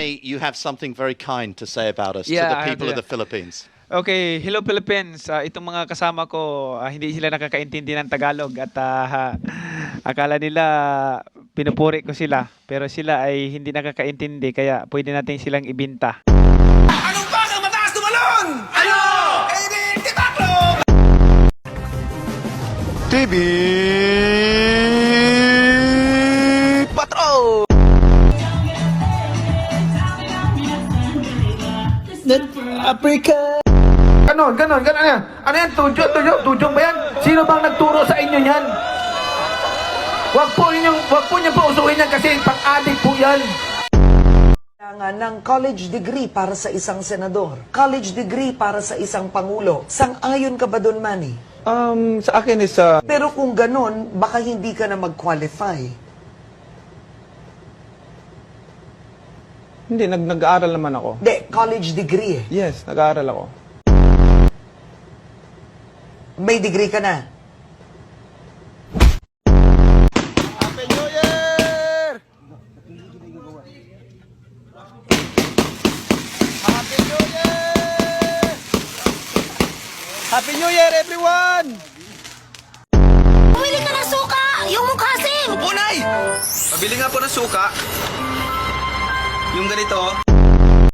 Manny, you have something very kind to say about us, to Yeah, the I people of do. the Philippines. Okay, hello Philippines. Itong mga kasama ko, hindi sila nakakaintindi ng Tagalog at akala nila pinupuri ko sila. Pero sila ay hindi nakakaintindi kaya pwede natin silang ibinta. Anong bakang mataas tumalon? Ano? Eh di, tibaklong! TV Patrol! Africa! Ganon yan. Ano yan? Tujong ba yan? Sino bang nagturo sa inyo yan? Wag po niyo po usuhin yan kasi pang-adik po yan. Kailangan ng college degree para sa isang senador, college degree para sa isang pangulo. Sang-ayon ka ba doon, Manny? Sa akin is, Pero kung ganon, baka hindi ka na mag-qualify. hindi, nag-aaral naman ako. Hindi, college degree eh. Yes, nag-aaral ako. May degree ka na. Happy New Year! Happy New Year! Happy New Year, everyone! Bumili ka ng suka! Yung mukhasim! Punay! Pabili nga po ng suka. Yung ganito.